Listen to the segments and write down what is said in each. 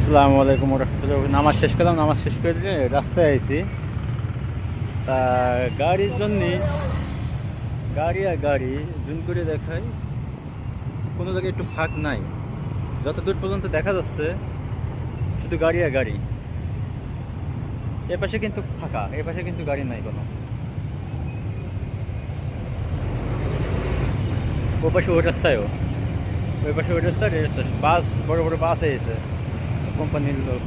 আসসালামু আলাইকুম রহমতুল্লাহ। নামাজ শেষ করলাম, নামাজ শেষ করে রাস্তায় আইছি। তা গাড়ির জন্যে গাড়ি আর গাড়ি জুম করে দেখাই, কোনো জায়গায় একটু ফাঁক নাই। যত দূর পর্যন্ত দেখা যাচ্ছে শুধু গাড়ি আর গাড়ি। এ পাশে কিন্তু ফাঁকা, এ পাশে কিন্তু গাড়ি নাই কোনো। ও পাশে ওই রাস্তায়ও, ওই পাশে ওই রাস্তায় এই রাস্তায় বাস, বড় বড় বাস এসেছে কোম্পানির লোক।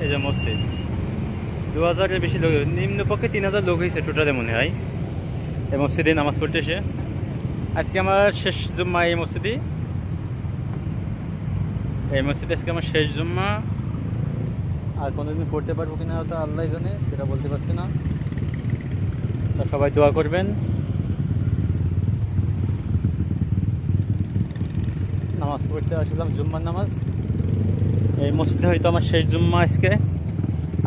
এই যে মসজিদ 2000-এর বেশি লোক, নিম্নপক্ষে 3000 লোক হয়েছে টোটালে মনে হয় এই মসজিদে নামাজ পড়তে এসে। আজকে আমার শেষ জুম্মা এই মসজিদে, আজকে আমার শেষ জুম্মা। আর কোনোদিন পড়তে পারবো কিনা তা আল্লাহ জানে, সেটা বলতে পারছি না। তা সবাই দোয়া করবেন। নামাজ পড়তে আসলাম, জুম্মার নামাজ। এই মসজিদে হয়তো আমার শেষ জুম্মা আজকে,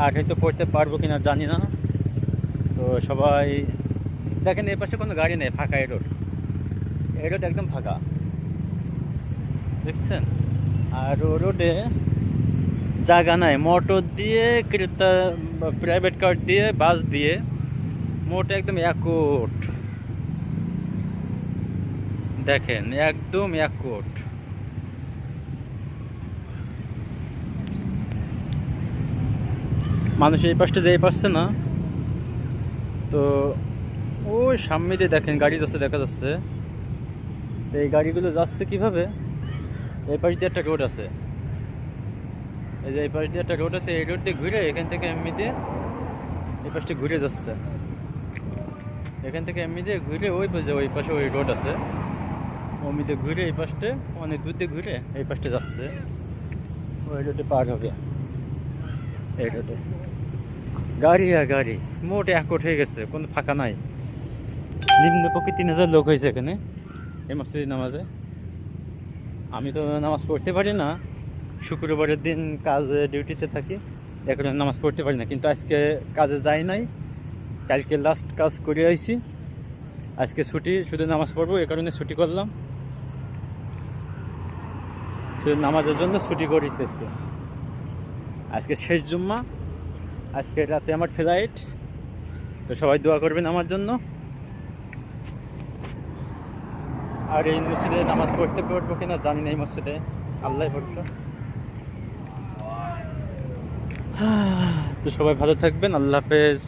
আর হয়তো পড়তে পারবো কিনা জানি না। তো সবাই দেখেন, এর পাশে কোনো গাড়ি নেই, ফাঁকা। এই রোড একদম ফাঁকা, দেখছেন? আর রোডে জায়গা নাই, মোটর দিয়ে, ক্রেতা প্রাইভেট কার দিয়ে, বাস দিয়ে, মোট একদম একোট। দেখেন একদম একোট। মানুষ এই পাশটা যেই পারছে না। তো ওই সামনে দিয়ে দেখেন গাড়ি যাচ্ছে, দেখা যাচ্ছে। তো এই গাড়িগুলো যাচ্ছে কিভাবে? এই পাশ দিয়ে একটা রোড আছে, এই যে এই পাশ দিয়ে একটা রোড আছে, এই রোড দিয়ে ঘুরে এখান থেকে এমনি দিয়ে এই পাশটা ঘুরে যাচ্ছে। এখান থেকে এমনি দিয়ে ঘুরে ওই পাশে, ওই পাশে ওই রোড আছে, অমিতে ঘুরে এই পাশটা অনেক দূর দিয়ে ঘুরে এই পাশটা যাচ্ছে। ওই রোডে পার হবে। এই রোডে গাড়ি আর গাড়ি মোট একট হয়ে গেছে, কোনো ফাঁকা নাই। নিম্নপক্ষে 3000 লোক হয়েছে এখানে এই মসজিদে নামাজে। আমি তো নামাজ পড়তে পারি না, শুক্রবারের দিন কাজে ডিউটিতে থাকি, এখন নামাজ পড়তে পারি না। কিন্তু আজকে কাজে যাই নাই, কালকে লাস্ট কাজ করে আইছি। আজকে ছুটি, শুধু নামাজ পড়বো, এ কারণে ছুটি করলাম। শুধু নামাজের জন্য ছুটি করেছি আজকে। আজকে শেষ জুম্মা, আজকে রাতে আমার ফ্লাইট। তো সবাই দোয়া করবেন আমার জন্য। আর এই মসজিদে নামাজ পড়তে পারবো কিনা জানি না, এই মসজিদে আল্লাহ ভরসা। তো সবাই ভালো থাকবেন, আল্লাহ হাফেজ।